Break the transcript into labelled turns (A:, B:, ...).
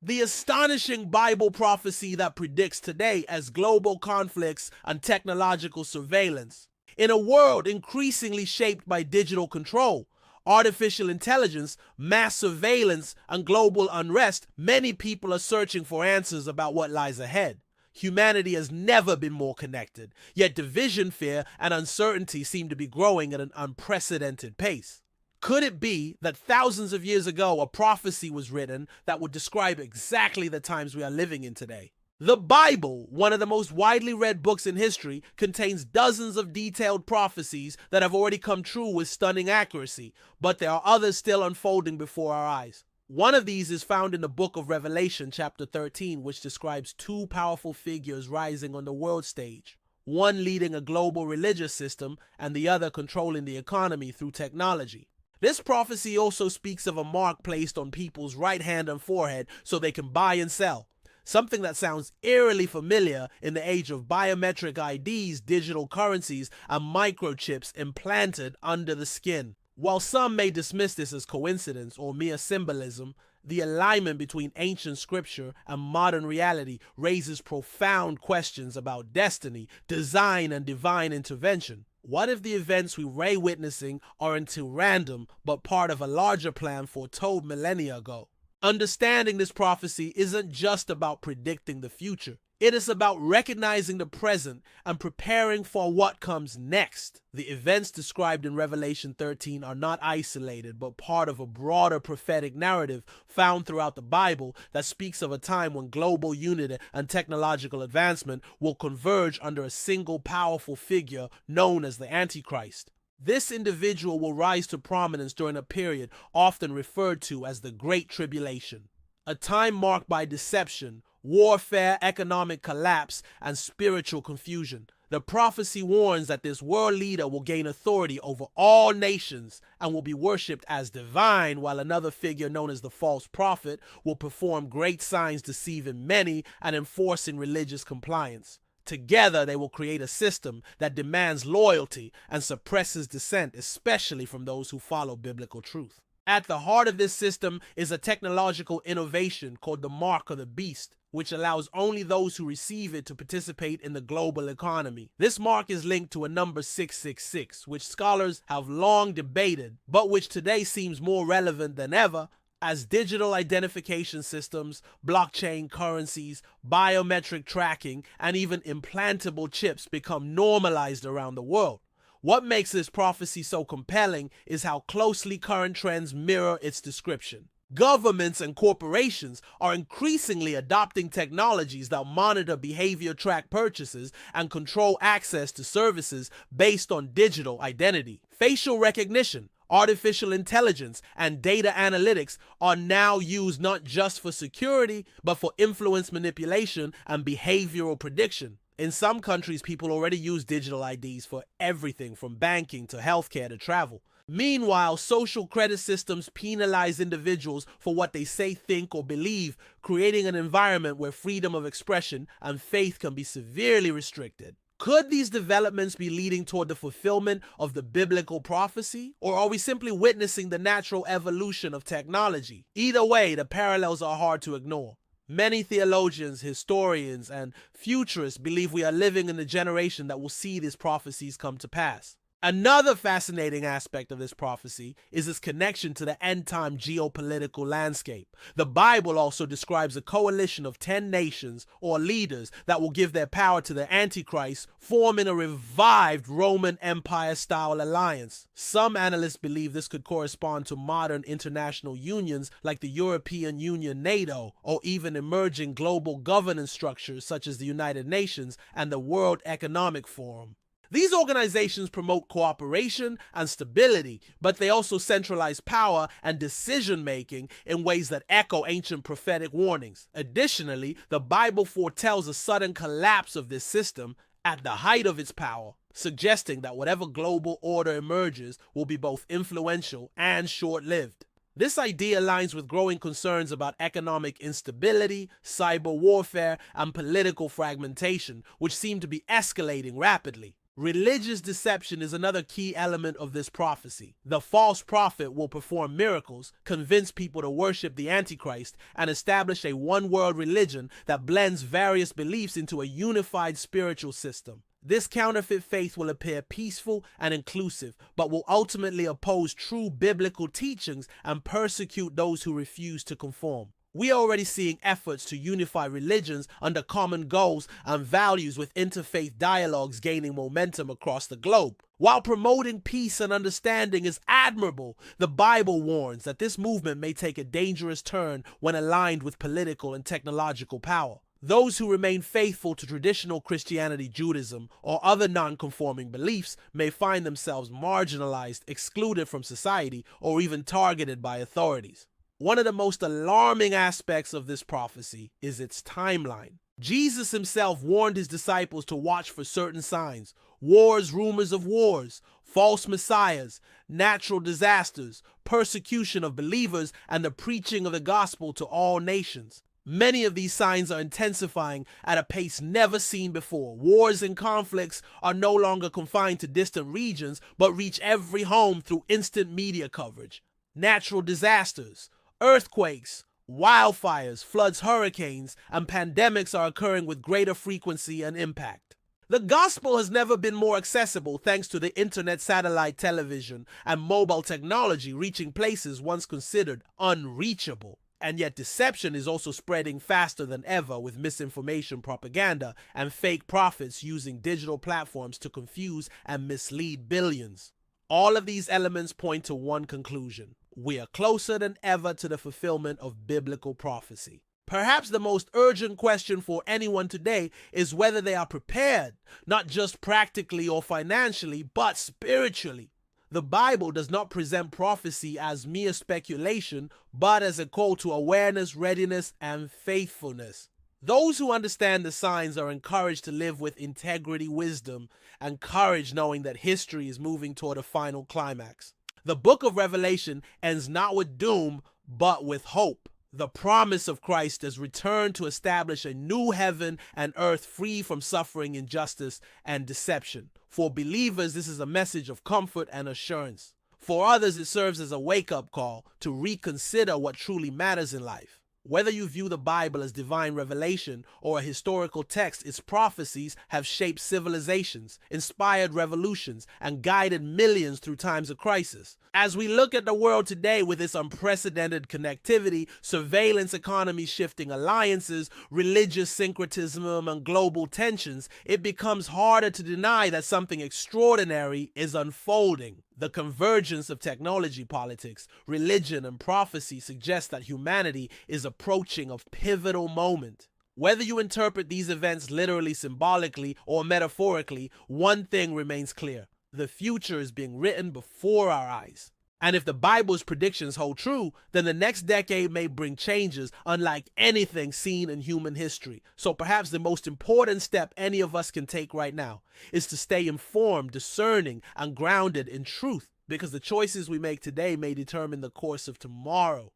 A: The astonishing Bible prophecy that predicts today as global conflicts and technological surveillance. In a world increasingly shaped by digital control, artificial intelligence, mass surveillance, and global unrest, many people are searching for answers about what lies ahead. Humanity has never been more connected, yet division, fear, and uncertainty seem to be growing at an unprecedented pace. Could it be that thousands of years ago a prophecy was written that would describe exactly the times we are living in today? The Bible, one of the most widely read books in history, contains dozens of detailed prophecies that have already come true with stunning accuracy, but there are others still unfolding before our eyes. One of these is found in the book of Revelation, chapter 13, which describes two powerful figures rising on the world stage, one leading a global religious system and the other controlling the economy through technology. This prophecy also speaks of a mark placed on people's right hand and forehead so they can buy and sell, something that sounds eerily familiar in the age of biometric IDs, digital currencies, and microchips implanted under the skin. While some may dismiss this as coincidence or mere symbolism, the alignment between ancient scripture and modern reality raises profound questions about destiny, design, and divine intervention. What if the events we are witnessing aren't too random, but part of a larger plan foretold millennia ago? Understanding this prophecy isn't just about predicting the future. It is about recognizing the present and preparing for what comes next. The events described in Revelation 13 are not isolated, but part of a broader prophetic narrative found throughout the Bible that speaks of a time when global unity and technological advancement will converge under a single powerful figure known as the Antichrist. This individual will rise to prominence during a period often referred to as the Great Tribulation, a time marked by deception, warfare, economic collapse, and spiritual confusion. The prophecy warns that this world leader will gain authority over all nations and will be worshipped as divine, while another figure known as the false prophet will perform great signs deceiving many and enforcing religious compliance. Together, they will create a system that demands loyalty and suppresses dissent, especially from those who follow biblical truth. At the heart of this system is a technological innovation called the Mark of the Beast, which allows only those who receive it to participate in the global economy. This mark is linked to a number 666, which scholars have long debated, but which today seems more relevant than ever as digital identification systems, blockchain currencies, biometric tracking, and even implantable chips become normalized around the world. What makes this prophecy so compelling is how closely current trends mirror its description. Governments and corporations are increasingly adopting technologies that monitor behavior, track purchases, and control access to services based on digital identity. Facial recognition, artificial intelligence, and data analytics are now used not just for security, but for influence manipulation and behavioral prediction. In some countries, people already use digital IDs for everything from banking to healthcare to travel. Meanwhile, social credit systems penalize individuals for what they say, think, or believe, creating an environment where freedom of expression and faith can be severely restricted. Could these developments be leading toward the fulfillment of the biblical prophecy? Or are we simply witnessing the natural evolution of technology? Either way, the parallels are hard to ignore. Many theologians, historians, and futurists believe we are living in the generation that will see these prophecies come to pass. Another fascinating aspect of this prophecy is its connection to the end-time geopolitical landscape. The Bible also describes a coalition of 10 nations or leaders that will give their power to the Antichrist, forming a revived Roman Empire-style alliance. Some analysts believe this could correspond to modern international unions like the European Union, NATO, or even emerging global governance structures such as the United Nations and the World Economic Forum. These organizations promote cooperation and stability, but they also centralize power and decision-making in ways that echo ancient prophetic warnings. Additionally, the Bible foretells a sudden collapse of this system at the height of its power, suggesting that whatever global order emerges will be both influential and short-lived. This idea aligns with growing concerns about economic instability, cyber warfare, and political fragmentation, which seem to be escalating rapidly. Religious deception is another key element of this prophecy. The false prophet will perform miracles, convince people to worship the Antichrist, and establish a one-world religion that blends various beliefs into a unified spiritual system. This counterfeit faith will appear peaceful and inclusive, but will ultimately oppose true biblical teachings and persecute those who refuse to conform. We are already seeing efforts to unify religions under common goals and values, with interfaith dialogues gaining momentum across the globe. While promoting peace and understanding is admirable, the Bible warns that this movement may take a dangerous turn when aligned with political and technological power. Those who remain faithful to traditional Christianity, Judaism, or other non-conforming beliefs may find themselves marginalized, excluded from society, or even targeted by authorities. One of the most alarming aspects of this prophecy is its timeline. Jesus himself warned his disciples to watch for certain signs: wars, rumors of wars, false messiahs, natural disasters, persecution of believers, and the preaching of the gospel to all nations. Many of these signs are intensifying at a pace never seen before. Wars and conflicts are no longer confined to distant regions, but reach every home through instant media coverage. Natural disasters, earthquakes, wildfires, floods, hurricanes, and pandemics are occurring with greater frequency and impact. The gospel has never been more accessible thanks to the internet, satellite television, and mobile technology reaching places once considered unreachable. And yet deception is also spreading faster than ever, with misinformation, propaganda, and fake prophets using digital platforms to confuse and mislead billions. All of these elements point to one conclusion: we are closer than ever to the fulfillment of biblical prophecy. Perhaps the most urgent question for anyone today is whether they are prepared, not just practically or financially, but spiritually. The Bible does not present prophecy as mere speculation, but as a call to awareness, readiness, and faithfulness. Those who understand the signs are encouraged to live with integrity, wisdom, and courage, knowing that history is moving toward a final climax. The book of Revelation ends not with doom, but with hope. The promise of Christ has returned to establish a new heaven and earth free from suffering, injustice, and deception. For believers, this is a message of comfort and assurance. For others, it serves as a wake-up call to reconsider what truly matters in life. Whether you view the Bible as divine revelation or a historical text, its prophecies have shaped civilizations, inspired revolutions, and guided millions through times of crisis. As we look at the world today with its unprecedented connectivity, surveillance economy, shifting alliances, religious syncretism, and global tensions, it becomes harder to deny that something extraordinary is unfolding. The convergence of technology, politics, religion, and prophecy suggests that humanity is approaching a pivotal moment. Whether you interpret these events literally, symbolically, or metaphorically, one thing remains clear: the future is being written before our eyes. And if the Bible's predictions hold true, then the next decade may bring changes unlike anything seen in human history. So perhaps the most important step any of us can take right now is to stay informed, discerning, and grounded in truth, because the choices we make today may determine the course of tomorrow.